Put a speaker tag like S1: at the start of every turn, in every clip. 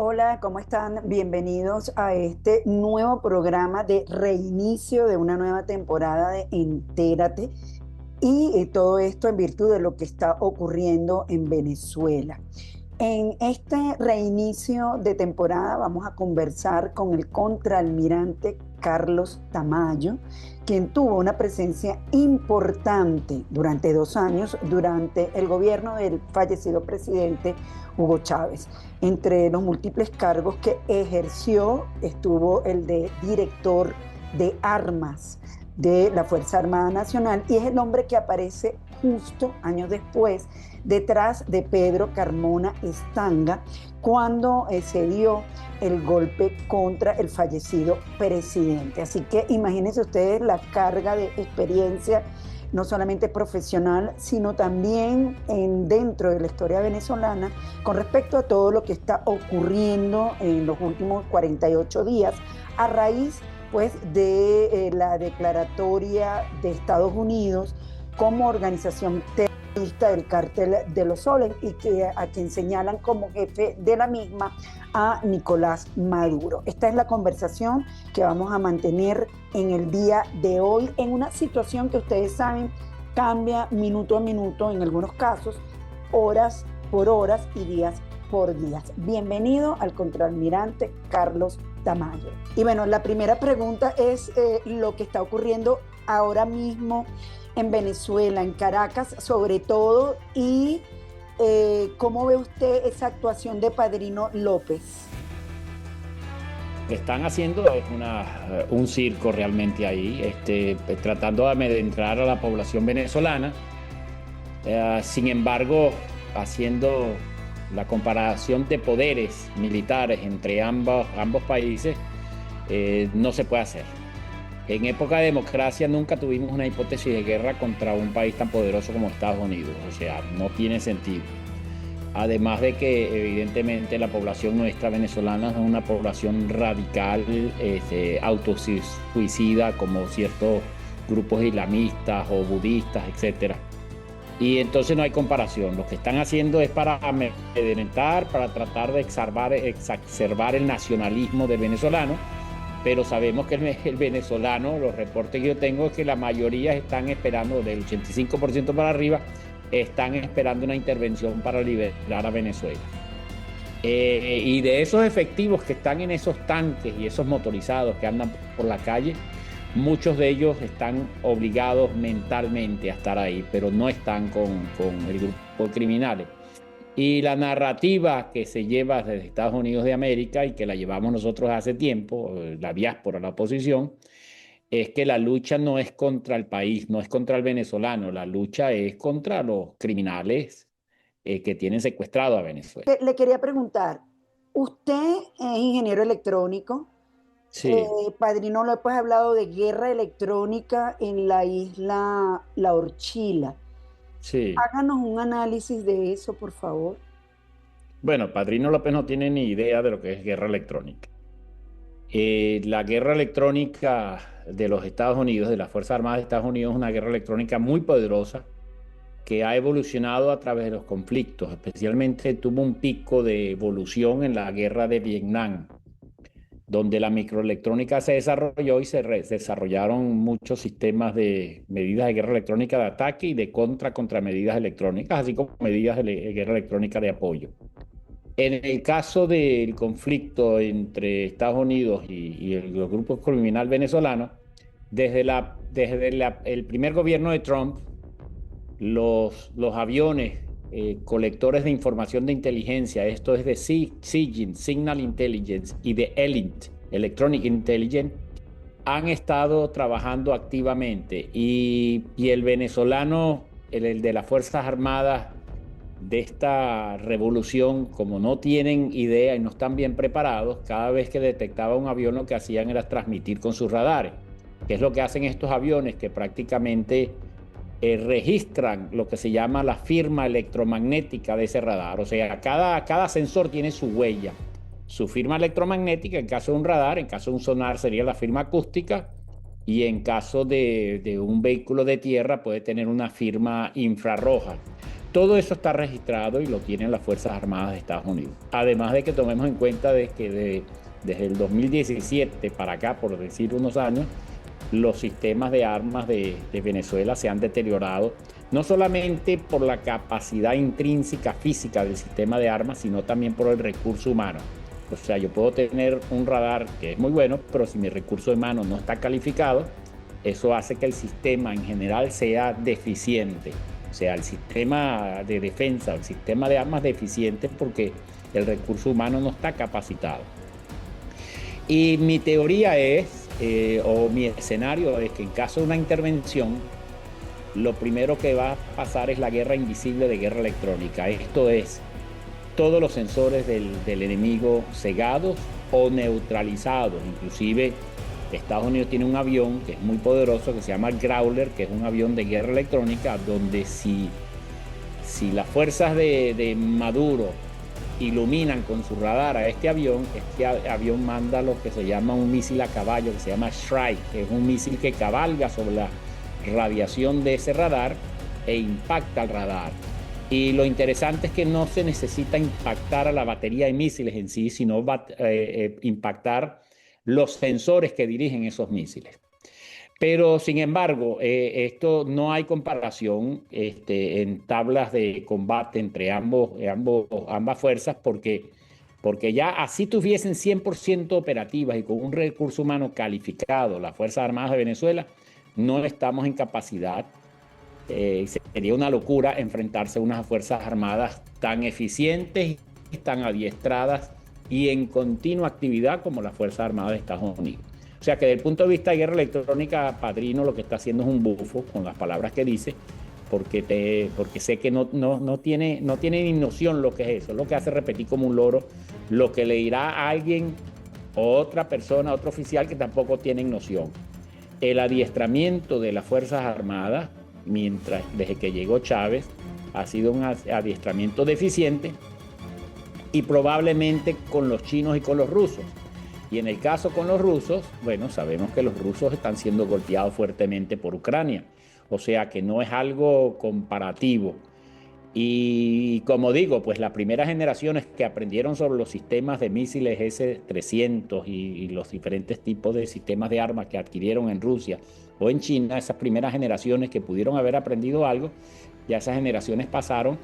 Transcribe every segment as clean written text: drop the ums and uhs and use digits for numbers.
S1: Hola, ¿cómo están? Bienvenidos a este nuevo programa de reinicio de una nueva temporada de Entérate y todo esto en virtud de lo que está ocurriendo en Venezuela. En este reinicio de temporada vamos a conversar con el contraalmirante Carlos Tamayo, quien tuvo una presencia importante durante 2 años durante el gobierno del fallecido presidente Hugo Chávez. Entre los múltiples cargos que ejerció estuvo el de director de armas de la Fuerza Armada Nacional y es el hombre que aparece justo años después detrás de Pedro Carmona Estanga cuando se dio el golpe contra el fallecido presidente. Así que imagínense ustedes la carga de experiencia, no solamente profesional, sino también dentro de la historia venezolana con respecto a todo lo que está ocurriendo en los últimos 48 días a raíz pues de la declaratoria de Estados Unidos como organización terrorista del Cártel de los Soles y a quien señalan como jefe de la misma a Nicolás Maduro. Esta es la conversación que vamos a mantener en el día de hoy en una situación que ustedes saben cambia minuto a minuto en algunos casos, horas por horas y días por días. Bienvenido al contraalmirante Carlos Tamayo. Y bueno, la primera pregunta es lo que está ocurriendo ahora mismo en Venezuela, en Caracas sobre todo, y ¿cómo ve usted esa actuación de Padrino López?
S2: Que están haciendo es un circo realmente ahí, tratando de amedrentar a la población venezolana. Sin embargo, haciendo la comparación de poderes militares entre ambos países, no se puede hacer. En época de democracia nunca tuvimos una hipótesis de guerra contra un país tan poderoso como Estados Unidos. O sea, no tiene sentido. Además de que evidentemente la población nuestra venezolana es una población radical, autosuicida, como ciertos grupos islamistas o budistas, etcétera. Y entonces no hay comparación. Lo que están haciendo es para amedrentar, para tratar de exacerbar el nacionalismo del venezolano, pero sabemos que el venezolano, los reportes que yo tengo es que la mayoría están esperando, del 85% para arriba, están esperando una intervención para liberar a Venezuela. Y de esos efectivos que están en esos tanques y esos motorizados que andan por la calle, muchos de ellos están obligados mentalmente a estar ahí, pero no están con el grupo de criminales. Y la narrativa que se lleva desde Estados Unidos de América y que la llevamos nosotros hace tiempo, la diáspora, la oposición, es que la lucha no es contra el país, no es contra el venezolano, la lucha es contra los criminales que tienen secuestrado a Venezuela.
S1: Le quería preguntar, usted es ingeniero electrónico.
S2: Sí,
S1: Padrino López ha hablado de guerra electrónica en la isla La Orchila.
S2: sí.
S1: Háganos un análisis de eso, por favor.
S2: Bueno, Padrino López no tiene ni idea de lo que es guerra electrónica. La guerra electrónica de los Estados Unidos, de las Fuerzas Armadas de Estados Unidos, es una guerra electrónica muy poderosa que ha evolucionado a través de los conflictos. Especialmente tuvo un pico de evolución en la guerra de Vietnam, donde la microelectrónica se desarrolló y se desarrollaron muchos sistemas de medidas de guerra electrónica de ataque y de contramedidas electrónicas, así como medidas de guerra electrónica de apoyo. En el caso del conflicto entre Estados Unidos y los grupos criminales venezolanos, desde el primer gobierno de Trump, los aviones colectores de información de inteligencia, esto es de SIGINT, Signal Intelligence, y de ELINT, Electronic Intelligence, han estado trabajando activamente. Y el venezolano, el de las Fuerzas Armadas de esta revolución, como no tienen idea y no están bien preparados, cada vez que detectaba un avión lo que hacían era transmitir con sus radares, que es lo que hacen estos aviones que prácticamente registran lo que se llama la firma electromagnética de ese radar. O sea, cada sensor tiene su huella, su firma electromagnética. En caso de un radar, en caso de un sonar sería la firma acústica, y en caso de un vehículo de tierra puede tener una firma infrarroja. Todo eso está registrado y lo tienen las Fuerzas Armadas de Estados Unidos. Además de que tomemos en cuenta de que desde el 2017 para acá, por decir unos años, los sistemas de armas de Venezuela se han deteriorado, no solamente por la capacidad intrínseca física del sistema de armas, sino también por el recurso humano. O sea, yo puedo tener un radar que es muy bueno, pero si mi recurso humano no está calificado, eso hace que el sistema en general sea deficiente. O sea, el sistema de defensa, el sistema de armas deficiente porque el recurso humano no está capacitado. Y mi teoría es, o mi escenario es que en caso de una intervención, lo primero que va a pasar es la guerra invisible de guerra electrónica. Esto es, todos los sensores del enemigo cegados o neutralizados. Inclusive Estados Unidos tiene un avión que es muy poderoso que se llama Growler, que es un avión de guerra electrónica donde si las fuerzas de Maduro iluminan con su radar a este avión manda lo que se llama un misil a caballo, que se llama Strike, que es un misil que cabalga sobre la radiación de ese radar e impacta al radar. Y lo interesante es que no se necesita impactar a la batería de misiles en sí, sino impactar los sensores que dirigen esos misiles. Pero, sin embargo, esto no hay comparación en tablas de combate entre ambas fuerzas porque ya así tuviesen 100% operativas y con un recurso humano calificado, las Fuerzas Armadas de Venezuela, no estamos en capacidad. Sería una locura enfrentarse a unas Fuerzas Armadas tan eficientes, tan adiestradas y en continua actividad como las Fuerzas Armadas de Estados Unidos. O sea que desde el punto de vista de guerra electrónica, Padrino lo que está haciendo es un bufo con las palabras que dice, porque sé que no tiene ni noción lo que es eso, lo que hace repetir como un loro lo que le dirá a alguien, otra persona, otro oficial que tampoco tienen noción. El adiestramiento de las Fuerzas Armadas, desde que llegó Chávez, ha sido un adiestramiento deficiente y probablemente con los chinos y con los rusos. Y en el caso con los rusos, bueno, sabemos que los rusos están siendo golpeados fuertemente por Ucrania. O sea que no es algo comparativo. Y como digo, pues las primeras generaciones que aprendieron sobre los sistemas de misiles S-300 y los diferentes tipos de sistemas de armas que adquirieron en Rusia o en China, esas primeras generaciones que pudieron haber aprendido algo, ya esas generaciones pasaron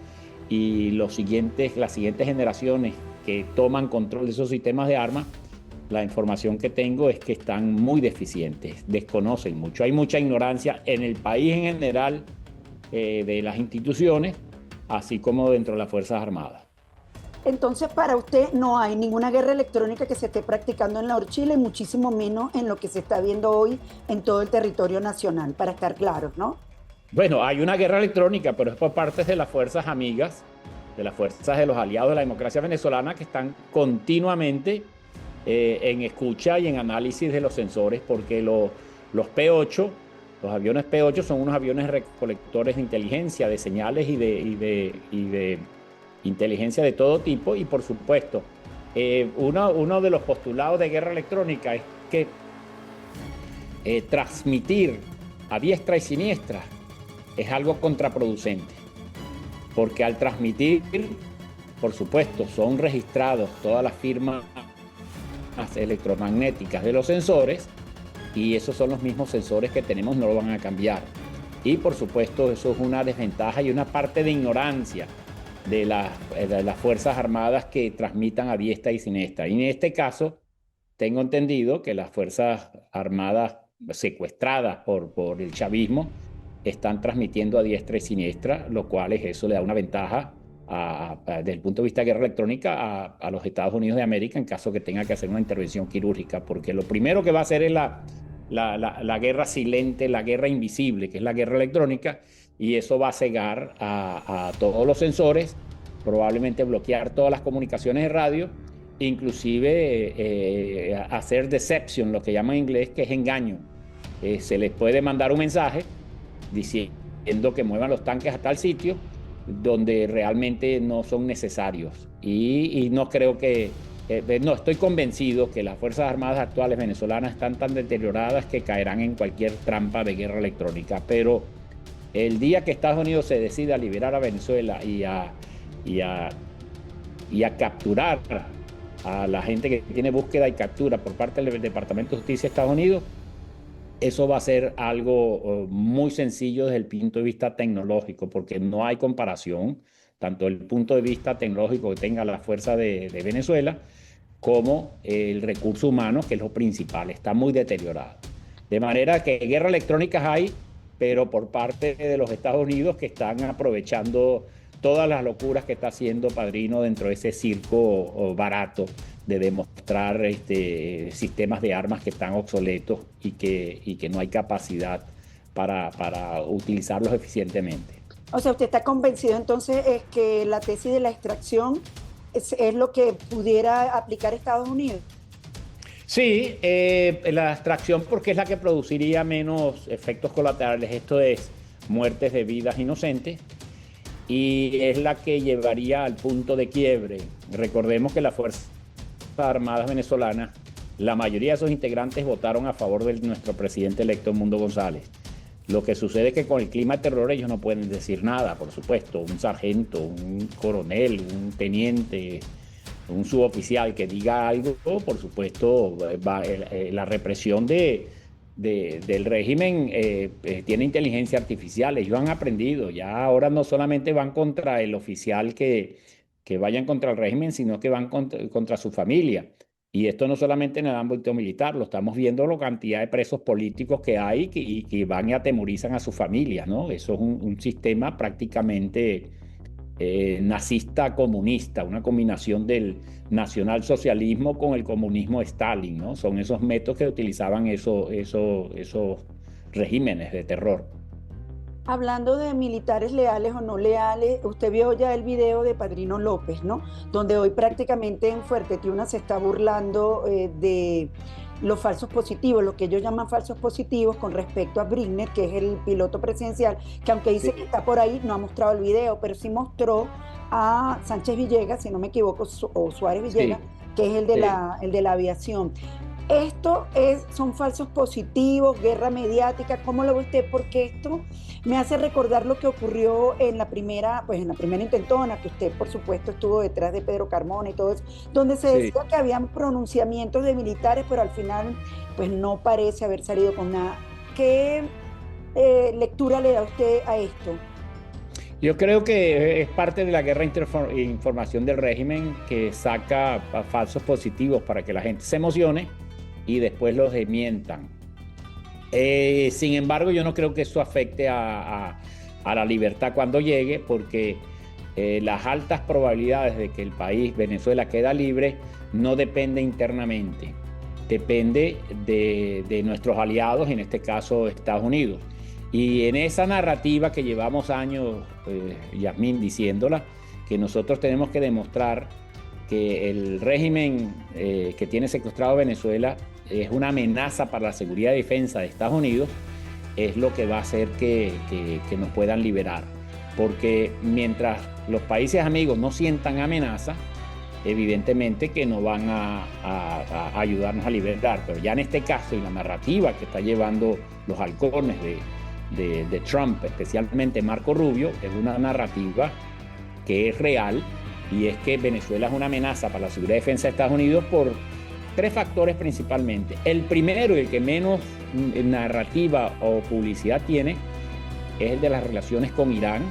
S2: y las siguientes generaciones que toman control de esos sistemas de armas, la información que tengo es que están muy deficientes, desconocen mucho. Hay mucha ignorancia en el país en general de las instituciones, así como dentro de las Fuerzas Armadas.
S1: Entonces, para usted no hay ninguna guerra electrónica que se esté practicando en la Horchila y muchísimo menos en lo que se está viendo hoy en todo el territorio nacional, para estar claros, ¿no?
S2: Bueno, hay una guerra electrónica, pero es por parte de las fuerzas amigas, de las fuerzas de los aliados de la democracia venezolana que están continuamente en escucha y en análisis de los sensores, porque los P-8, los aviones P-8 son unos aviones recolectores de inteligencia, de señales y de inteligencia de todo tipo. Y por supuesto, uno de los postulados de guerra electrónica es que transmitir a diestra y siniestra es algo contraproducente, porque al transmitir, por supuesto, son registrados todas las firmas electromagnéticas de los sensores y esos son los mismos sensores que tenemos, no lo van a cambiar. Y por supuesto eso es una desventaja y una parte de ignorancia de las Fuerzas Armadas que transmitan a diestra y siniestra. Y en este caso tengo entendido que las Fuerzas Armadas secuestradas por el chavismo están transmitiendo a diestra y siniestra, lo cual eso le da una ventaja desde el punto de vista de guerra electrónica a los Estados Unidos de América en caso que tenga que hacer una intervención quirúrgica, porque lo primero que va a hacer es la guerra silente, la guerra invisible, que es la guerra electrónica, y eso va a cegar a todos los sensores, probablemente bloquear todas las comunicaciones de radio, inclusive hacer deception, lo que llaman en inglés, que es engaño. Se les puede mandar un mensaje diciendo que muevan los tanques a tal sitio donde realmente no son necesarios. Y no creo que, no estoy convencido que las Fuerzas Armadas actuales venezolanas están tan deterioradas que caerán en cualquier trampa de guerra electrónica, pero El día que Estados Unidos se decida a liberar a Venezuela y a, y a capturar a la gente que tiene búsqueda y captura por parte del Departamento de Justicia de Estados Unidos, eso va a ser algo muy sencillo desde el punto de vista tecnológico, porque no hay comparación, tanto el punto de vista tecnológico que tenga la fuerza de Venezuela, como el recurso humano, que es lo principal, está muy deteriorado. De manera que guerra electrónica hay, pero por parte de los Estados Unidos, que están aprovechando todas las locuras que está haciendo Padrino dentro de ese circo barato de demostrar sistemas de armas que están obsoletos y que no hay capacidad para utilizarlos eficientemente.
S1: O sea, ¿usted está convencido entonces es que la tesis de la extracción es lo que pudiera aplicar Estados Unidos?
S2: Sí, la extracción porque es la que produciría menos efectos colaterales, esto es muertes de vidas inocentes, y es la que llevaría al punto de quiebre. Recordemos que las Fuerzas Armadas venezolanas, la mayoría de sus integrantes votaron a favor de nuestro presidente electo Edmundo González. Lo que sucede es que con el clima de terror ellos no pueden decir nada, por supuesto. Un sargento, un coronel, un teniente, un suboficial que diga algo, por supuesto, la represión del régimen tiene inteligencia artificial. Ellos han aprendido, ya ahora no solamente van contra el oficial que vayan contra el régimen, sino que van contra su familia. Y esto no solamente en el ámbito militar, lo estamos viendo la cantidad de presos políticos que hay y que van y atemorizan a sus familias, ¿no? Eso es un sistema prácticamente nazista comunista, una combinación del nacionalsocialismo con el comunismo de Stalin, ¿no? Son esos métodos que utilizaban esos regímenes de terror.
S1: Hablando de militares leales o no leales, usted vio ya el video de Padrino López, ¿no? Donde hoy prácticamente en Fuerte Tiuna se está burlando de los falsos positivos, lo que ellos llaman falsos positivos con respecto a Brigner, que es el piloto presidencial, que aunque dice que
S2: Sí,
S1: está por ahí, no ha mostrado el video, pero sí mostró a Sánchez Villegas, si no me equivoco, o Suárez Villegas,
S2: sí,
S1: que es
S2: sí.
S1: el de la aviación. Esto son falsos positivos, guerra mediática, ¿cómo lo ve usted? Porque esto me hace recordar lo que ocurrió en la primera, pues en la primera intentona, que usted por supuesto estuvo detrás de Pedro Carmona y todo eso, donde se
S2: Sí.
S1: decía que habían pronunciamientos de militares, pero al final pues no parece haber salido con nada. ¿Qué lectura le da usted a esto?
S2: Yo creo que es parte de la guerra de información del régimen que saca falsos positivos para que la gente se emocione y después los desmientan. Sin embargo, yo no creo que eso afecte a la libertad cuando llegue, porque las altas probabilidades de que el país, Venezuela, queda libre, no depende internamente, depende de nuestros aliados, en este caso Estados Unidos. Y en esa narrativa que llevamos años, Yasmín, diciéndola, que nosotros tenemos que demostrar que el régimen que tiene secuestrado Venezuela es una amenaza para la seguridad y defensa de Estados Unidos, es lo que va a hacer que nos puedan liberar. Porque mientras los países amigos no sientan amenaza, evidentemente que no van a ayudarnos a liberar. Pero ya en este caso y la narrativa que está llevando los halcones de Trump, especialmente Marco Rubio, es una narrativa que es real, y es que Venezuela es una amenaza para la seguridad y defensa de Estados Unidos por tres factores principalmente. El primero y el que menos narrativa o publicidad tiene es el de las relaciones con Irán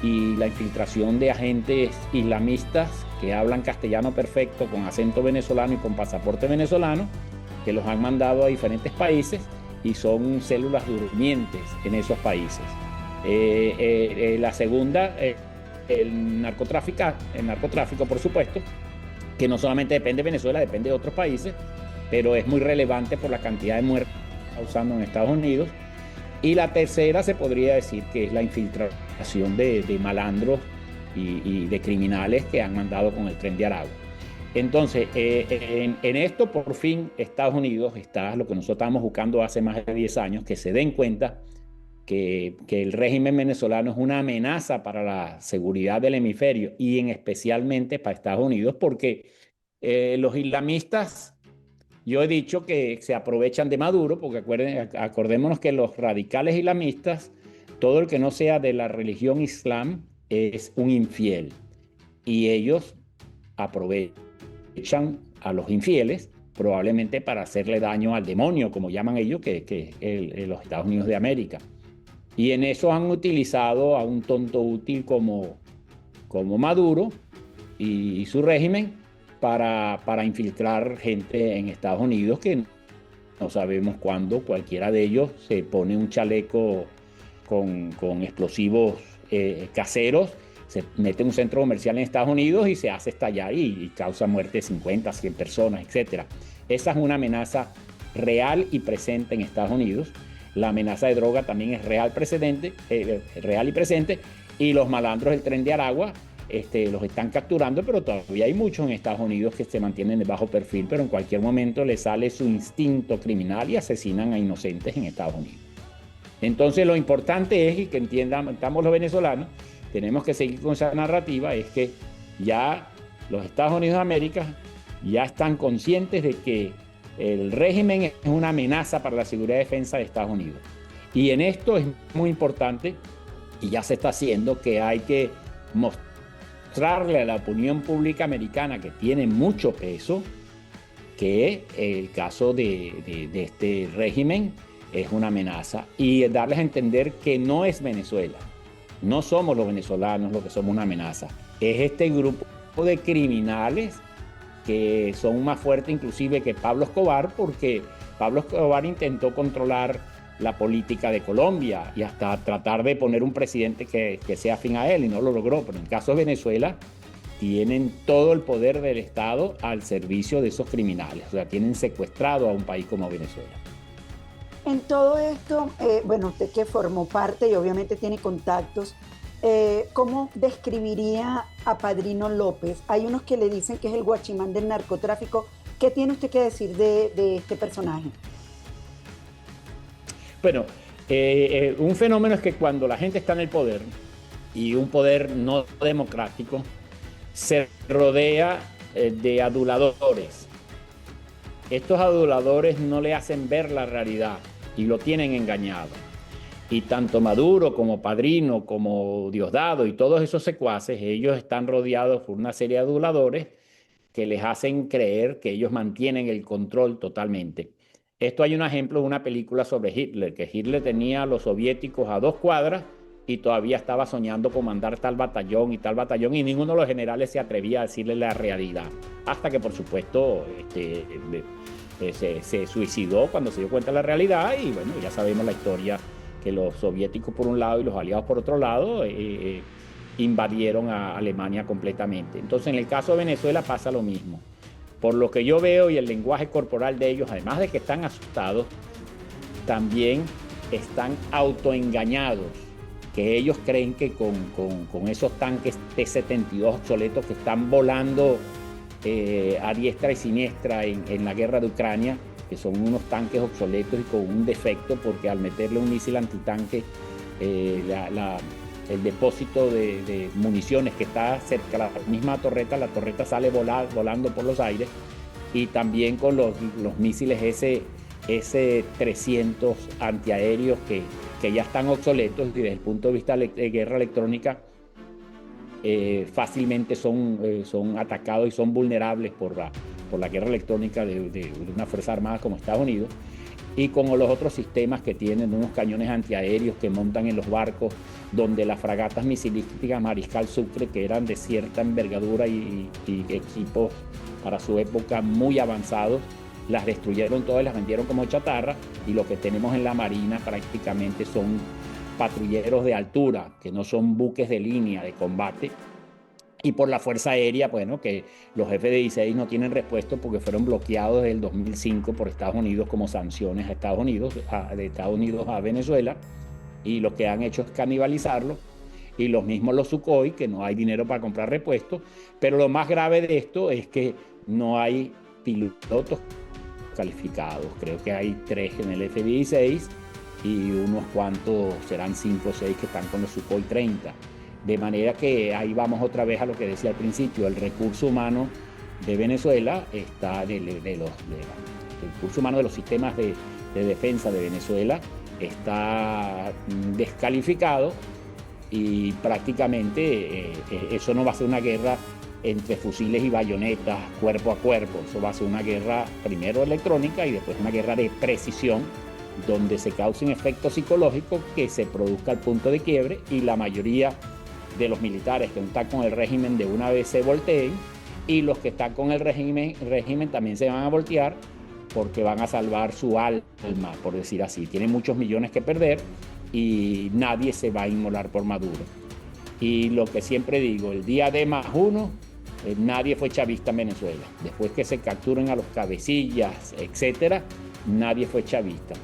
S2: y la infiltración de agentes islamistas que hablan castellano perfecto, con acento venezolano y con pasaporte venezolano, que los han mandado a diferentes países y son células durmientes en esos países. La segunda, el narcotráfico, por supuesto, que no solamente depende de Venezuela, depende de otros países, pero es muy relevante por la cantidad de muertes que está causando en Estados Unidos. Y la tercera se podría decir que es la infiltración de malandros y de criminales que han mandado con el Tren de Aragua. Entonces, en esto por fin Estados Unidos está lo que nosotros estábamos buscando hace más de 10 años, que se den cuenta que el régimen venezolano es una amenaza para la seguridad del hemisferio y en especialmente para Estados Unidos, porque los islamistas, yo he dicho que se aprovechan de Maduro, porque acordémonos que los radicales islamistas todo el que no sea de la religión islam es un infiel. Y ellos aprovechan a los infieles probablemente para hacerle daño al demonio, como llaman ellos, que es los Estados Unidos de América. Y en eso han utilizado a un tonto útil como Maduro y su régimen para infiltrar gente en Estados Unidos que no sabemos cuándo cualquiera de ellos se pone un chaleco con explosivos caseros, se mete en un centro comercial en Estados Unidos y se hace estallar y causa muerte de 50, 100 personas, etc. Esa es una amenaza real y presente en Estados Unidos. La amenaza de droga también es real y presente, y los malandros del Tren de Aragua los están capturando, pero todavía hay muchos en Estados Unidos que se mantienen de bajo perfil, pero en cualquier momento les sale su instinto criminal y asesinan a inocentes en Estados Unidos. Entonces lo importante es, y que estamos los venezolanos, tenemos que seguir con esa narrativa, es que ya los Estados Unidos de América ya están conscientes de que el régimen es una amenaza para la seguridad y defensa de Estados Unidos. Y en esto es muy importante, y ya se está haciendo, que hay que mostrarle a la opinión pública americana, que tiene mucho peso, que el caso de este régimen es una amenaza, y darles a entender que no es Venezuela. No somos los venezolanos los que somos una amenaza. Es este grupo de criminales que son más fuertes inclusive que Pablo Escobar, porque Pablo Escobar intentó controlar la política de Colombia y hasta tratar de poner un presidente que sea afín a él, y no lo logró. Pero en el caso de Venezuela, tienen todo el poder del Estado al servicio de esos criminales. O sea, tienen secuestrado a un país como Venezuela.
S1: En todo esto, bueno, usted que formó parte y obviamente tiene contactos, ¿cómo describiría a Padrino López? Hay unos que le dicen que es el guachimán del narcotráfico. ¿Qué tiene usted que decir de este personaje?
S2: Bueno, un fenómeno es que cuando la gente está en el poder, y un poder no democrático, se rodea de aduladores. Estos aduladores no le hacen ver la realidad y lo tienen engañado. Y tanto Maduro como Padrino, como Diosdado y todos esos secuaces, ellos están rodeados por una serie de aduladores que les hacen creer que ellos mantienen el control totalmente. Esto hay un ejemplo de una película sobre Hitler, que Hitler tenía a los soviéticos a 2 cuadras y todavía estaba soñando con mandar tal batallón, y ninguno de los generales se atrevía a decirle la realidad. Hasta que, por supuesto, se suicidó cuando se dio cuenta de la realidad, y bueno, ya sabemos la historia, que los soviéticos por un lado y los aliados por otro lado invadieron a Alemania completamente. Entonces, en el caso de Venezuela pasa lo mismo. Por lo que yo veo y el lenguaje corporal de ellos, además de que están asustados, también están autoengañados, que ellos creen que con esos tanques T-72 obsoletos que están volando a diestra y siniestra en la guerra de Ucrania, que son unos tanques obsoletos y con un defecto, porque al meterle un misil antitanque, el depósito de municiones que está cerca de la misma torreta, la torreta sale volando por los aires, y también con los misiles S-300 antiaéreos que ya están obsoletos, y desde el punto de vista de guerra electrónica fácilmente son atacados y son vulnerables por la guerra electrónica de una fuerza armada como Estados Unidos, y con los otros sistemas que tienen unos cañones antiaéreos que montan en los barcos, donde las fragatas misilísticas Mariscal Sucre, que eran de cierta envergadura y equipos para su época muy avanzados, las destruyeron todas y las vendieron como chatarra, y lo que tenemos en la Marina prácticamente son patrulleros de altura, que no son buques de línea de combate. Y por la Fuerza Aérea, bueno, que los F-16 no tienen repuesto porque fueron bloqueados desde el 2005 por Estados Unidos como sanciones a Estados Unidos, de Estados Unidos a Venezuela, y lo que han hecho es canibalizarlo. Y los mismos los Sukhoi, que no hay dinero para comprar repuestos. Pero lo más grave de esto es que no hay pilotos calificados. Creo que hay 3 en el F-16 y unos cuantos, serán 5 o 6 que están con los Sukhoi 30. De manera que ahí vamos otra vez a lo que decía al principio: el recurso humano de Venezuela el recurso humano de los sistemas de defensa de Venezuela está descalificado y prácticamente eso no va a ser una guerra entre fusiles y bayonetas, cuerpo a cuerpo. Eso va a ser una guerra primero electrónica y después una guerra de precisión, donde se causen efectos psicológicos que se produzca el punto de quiebre y la mayoría de los militares que no están con el régimen de una vez se volteen, y los que están con el régimen también se van a voltear porque van a salvar su alma, por decir así. Tienen muchos millones que perder y nadie se va a inmolar por Maduro. Y lo que siempre digo, el día D más uno, nadie fue chavista en Venezuela. Después que se capturen a los cabecillas, etcétera, nadie fue chavista.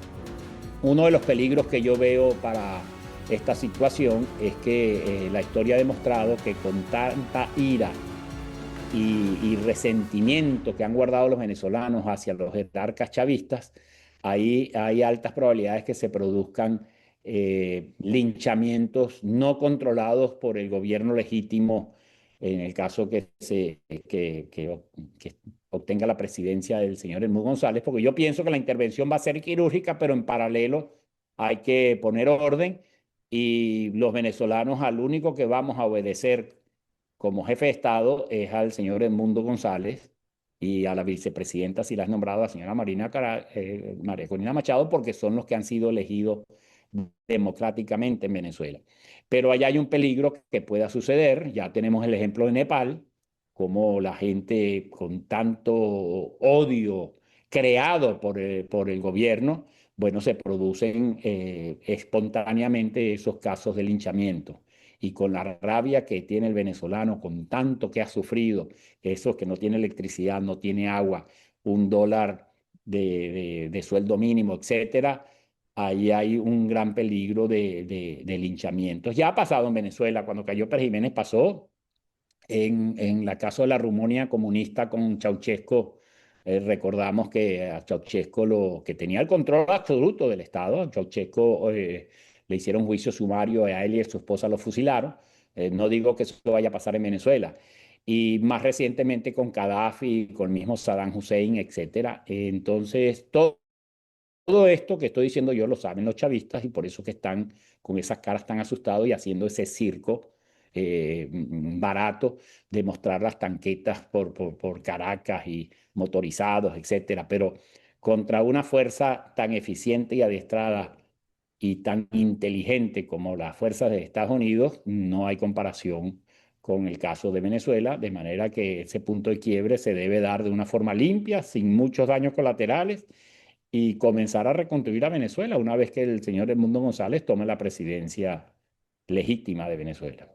S2: Uno de los peligros que yo veo para esta situación es que la historia ha demostrado que con tanta ira y resentimiento que han guardado los venezolanos hacia los jerarcas chavistas, ahí hay altas probabilidades que se produzcan linchamientos no controlados por el gobierno legítimo, en el caso que obtenga la presidencia del señor Edmundo González, porque yo pienso que la intervención va a ser quirúrgica, pero en paralelo hay que poner orden, y los venezolanos al único que vamos a obedecer como jefe de Estado es al señor Edmundo González y a la vicepresidenta, si la has nombrado, la señora María Corina Machado, porque son los que han sido elegidos democráticamente en Venezuela. Pero allá hay un peligro que pueda suceder. Ya tenemos el ejemplo de Nepal, como la gente con tanto odio creado por el gobierno, bueno, se producen espontáneamente esos casos de linchamiento. Y con la rabia que tiene el venezolano, con tanto que ha sufrido, eso que no tiene electricidad, no tiene agua, $1 de sueldo mínimo, etcétera, ahí hay un gran peligro de linchamientos. Ya ha pasado en Venezuela, cuando cayó Pérez Jiménez pasó, en la caso de la Rumanía comunista con Ceausescu, recordamos que a Ceausescu que tenía el control absoluto del Estado, a Ceausescu le hicieron juicio sumario, a él y a su esposa lo fusilaron. No digo que eso vaya a pasar en Venezuela. Y más recientemente con Gaddafi, con el mismo Saddam Hussein, etcétera. Entonces, todo esto que estoy diciendo yo lo saben los chavistas, y por eso que están con esas caras tan asustados y haciendo ese circo barato de mostrar las tanquetas por Caracas y motorizados, etcétera. Pero contra una fuerza tan eficiente y adiestrada y tan inteligente como las fuerzas de Estados Unidos, no hay comparación con el caso de Venezuela, de manera que ese punto de quiebre se debe dar de una forma limpia, sin muchos daños colaterales, y comenzar a reconstruir a Venezuela una vez que el señor Edmundo González tome la presidencia legítima de Venezuela.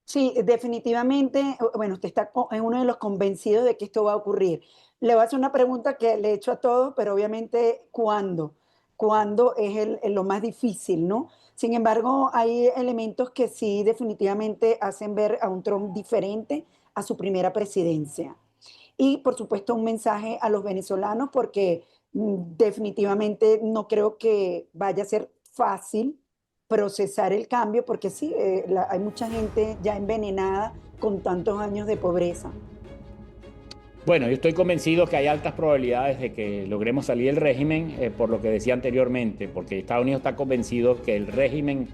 S1: Sí, definitivamente, bueno, usted está en uno de los convencidos de que esto va a ocurrir. Le voy a hacer una pregunta que le he hecho a todos, pero obviamente, ¿cuándo? ¿Cuándo es lo más difícil, no? Sin embargo, hay elementos que sí definitivamente hacen ver a un Trump diferente a su primera presidencia. Y por supuesto un mensaje a los venezolanos porque definitivamente no creo que vaya a ser fácil procesar el cambio porque sí, hay mucha gente ya envenenada con tantos años de pobreza.
S2: Bueno, yo estoy convencido que hay altas probabilidades de que logremos salir del régimen, por lo que decía anteriormente, porque Estados Unidos está convencido que el régimen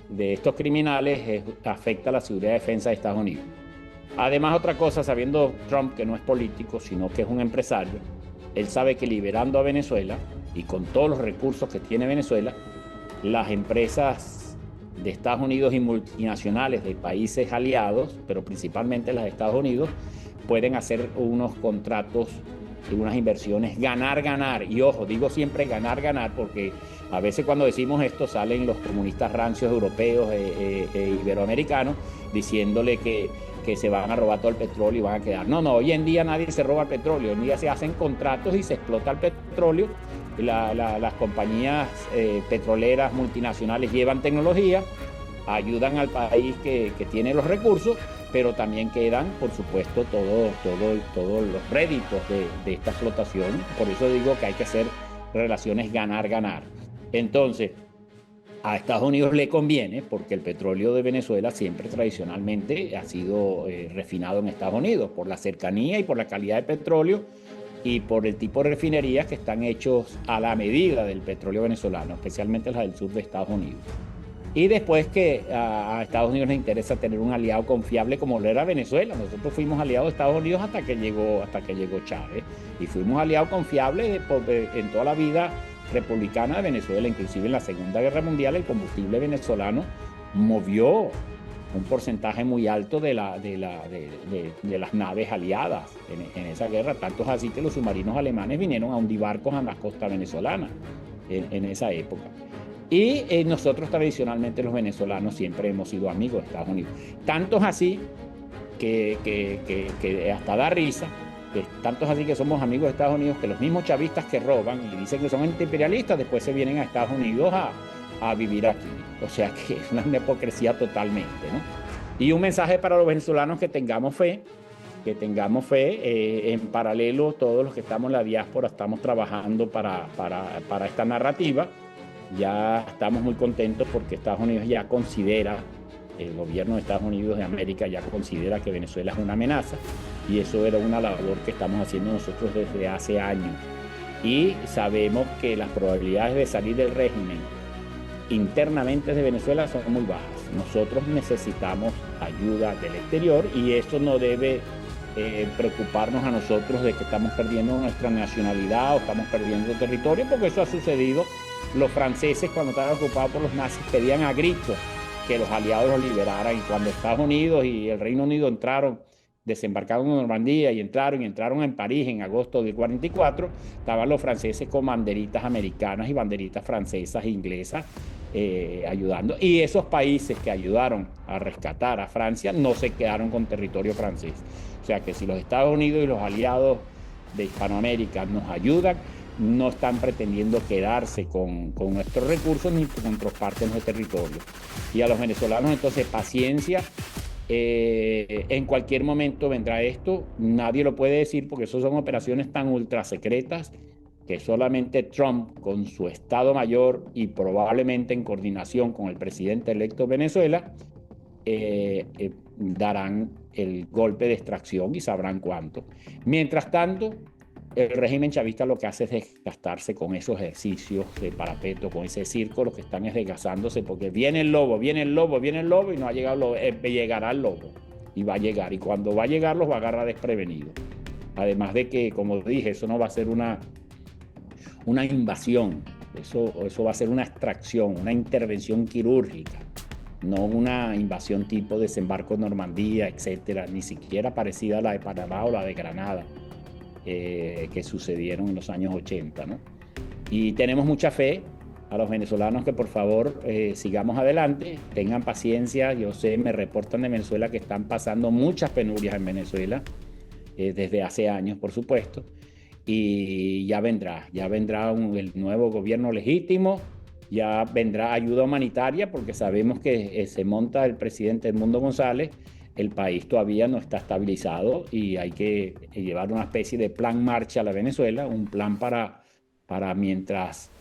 S2: de estos criminales afecta a la seguridad y defensa de Estados Unidos. Además, otra cosa, sabiendo Trump que no es político, sino que es un empresario, él sabe que liberando a Venezuela y con todos los recursos que tiene Venezuela, las empresas de Estados Unidos y multinacionales de países aliados, pero principalmente las de Estados Unidos, pueden hacer unos contratos y unas inversiones ganar, ganar. Y ojo, digo siempre ganar, ganar, porque a veces cuando decimos esto salen los comunistas rancios europeos e iberoamericanos diciéndole que se van a robar todo el petróleo y van a quedar. No, hoy en día nadie se roba el petróleo, hoy en día se hacen contratos y se explota el petróleo. Las compañías petroleras multinacionales llevan tecnología, ayudan al país que tiene los recursos, pero también quedan, por supuesto, todos los réditos de esta explotación. Por eso digo que hay que hacer relaciones ganar, ganar. Entonces, a Estados Unidos le conviene porque el petróleo de Venezuela siempre tradicionalmente ha sido refinado en Estados Unidos por la cercanía y por la calidad de petróleo y por el tipo de refinerías que están hechos a la medida del petróleo venezolano, especialmente las del sur de Estados Unidos. Y después que a Estados Unidos le interesa tener un aliado confiable como lo era Venezuela. Nosotros fuimos aliados de Estados Unidos hasta que llegó Chávez. Y fuimos aliados confiables en toda la vida republicana de Venezuela. Inclusive en la Segunda Guerra Mundial el combustible venezolano movió un porcentaje muy alto de las naves aliadas en esa guerra. Tanto es así que los submarinos alemanes vinieron a hundir barcos en la costa venezolana en esa época. Y nosotros tradicionalmente los venezolanos siempre hemos sido amigos de Estados Unidos. Tanto es así que hasta da risa, tanto es así que somos amigos de Estados Unidos, que los mismos chavistas que roban y dicen que son antiimperialistas, después se vienen a Estados Unidos a vivir aquí. O sea que es una hipocresía totalmente, ¿no? Y un mensaje para los venezolanos: que tengamos fe, en paralelo todos los que estamos en la diáspora estamos trabajando para esta narrativa. Ya estamos muy contentos porque Estados Unidos ya considera, el gobierno de Estados Unidos de América ya considera que Venezuela es una amenaza, y eso era una labor que estamos haciendo nosotros desde hace años. Y sabemos que las probabilidades de salir del régimen internamente de Venezuela son muy bajas. Nosotros necesitamos ayuda del exterior y eso no debe preocuparnos a nosotros de que estamos perdiendo nuestra nacionalidad o estamos perdiendo territorio, porque eso ha sucedido. Los franceses, cuando estaban ocupados por los nazis, pedían a gritos que los aliados los liberaran, y cuando Estados Unidos y el Reino Unido desembarcaron en Normandía y entraron en París en agosto del 44, estaban los franceses con banderitas americanas y banderitas francesas e inglesas ayudando. Y esos países que ayudaron a rescatar a Francia no se quedaron con territorio francés. O sea que si los Estados Unidos y los aliados de Hispanoamérica nos ayudan, no están pretendiendo quedarse con nuestros recursos ni con nuestras partes de territorio. Y a los venezolanos, entonces, paciencia. En cualquier momento vendrá esto, nadie lo puede decir porque eso son operaciones tan ultra secretas que solamente Trump, con su Estado Mayor y probablemente en coordinación con el presidente electo de Venezuela, darán el golpe de extracción y sabrán cuánto. Mientras tanto, el régimen chavista lo que hace es desgastarse con esos ejercicios de parapeto, con ese circo. Lo que están es desgastándose porque viene el lobo y no ha llegado llegará el lobo y va a llegar, y cuando va a llegar los va a agarrar desprevenidos. Además de que, como dije, eso no va a ser una invasión, eso va a ser una extracción, una intervención quirúrgica, no una invasión tipo desembarco en Normandía, etcétera, ni siquiera parecida a la de Panamá o la de Granada. Que sucedieron en los años 80, ¿no? Y tenemos mucha fe a los venezolanos que por favor sigamos adelante, tengan paciencia. Yo sé, me reportan de Venezuela que están pasando muchas penurias en Venezuela, desde hace años, por supuesto, y ya vendrá el nuevo gobierno legítimo, ya vendrá ayuda humanitaria, porque sabemos que se monta el presidente Edmundo González. El país todavía no está estabilizado y hay que llevar una especie de plan Marshall a Venezuela, un plan para mientras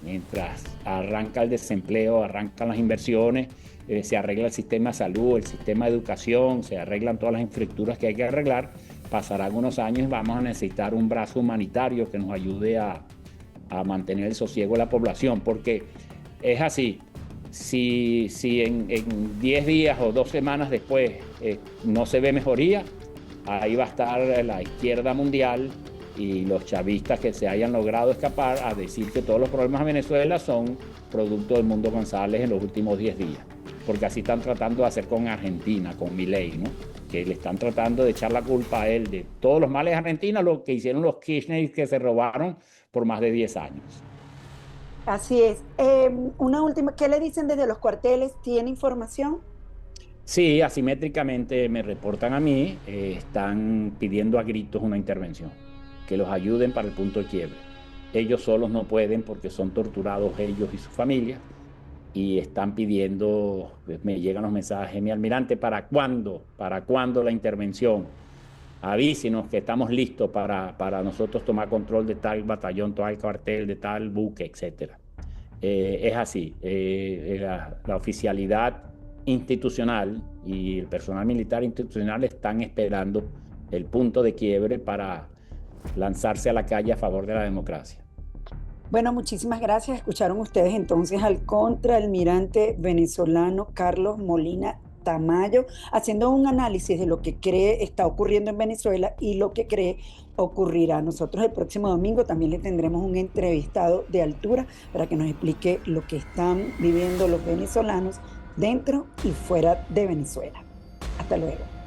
S2: arranca el desempleo, arrancan las inversiones, se arregla el sistema de salud, el sistema de educación, se arreglan todas las infraestructuras que hay que arreglar. Pasarán unos años y vamos a necesitar un brazo humanitario que nos ayude a mantener el sosiego de la población, porque es así. Si en 10 días o 2 semanas después no se ve mejoría, ahí va a estar la izquierda mundial y los chavistas que se hayan logrado escapar a decir que todos los problemas de Venezuela son producto del Mundo González en los últimos 10 días. Porque así están tratando de hacer con Argentina, con Milei, ¿no? Que le están tratando de echar la culpa a él de todos los males de Argentina, lo que hicieron los Kirchner, que se robaron por más de 10 años.
S1: Así es. Una última, ¿qué le dicen desde los cuarteles? ¿Tiene información?
S2: Sí, asimétricamente me reportan a mí, están pidiendo a gritos una intervención, que los ayuden para el punto de quiebre. Ellos solos no pueden porque son torturados ellos y sus familias, y están pidiendo, me llegan los mensajes: mi almirante, ¿para cuándo? ¿Para cuándo la intervención? Avísenos que estamos listos para nosotros tomar control de tal batallón, tal cuartel, de tal buque, etc. Es así, la oficialidad institucional y el personal militar institucional están esperando el punto de quiebre para lanzarse a la calle a favor de la democracia.
S1: Bueno, muchísimas gracias. Escucharon ustedes entonces al contraalmirante venezolano Carlos Molina Tamayo haciendo un análisis de lo que cree está ocurriendo en Venezuela y lo que cree ocurrirá. Nosotros el próximo domingo también le tendremos un entrevistado de altura para que nos explique lo que están viviendo los venezolanos dentro y fuera de Venezuela. Hasta luego.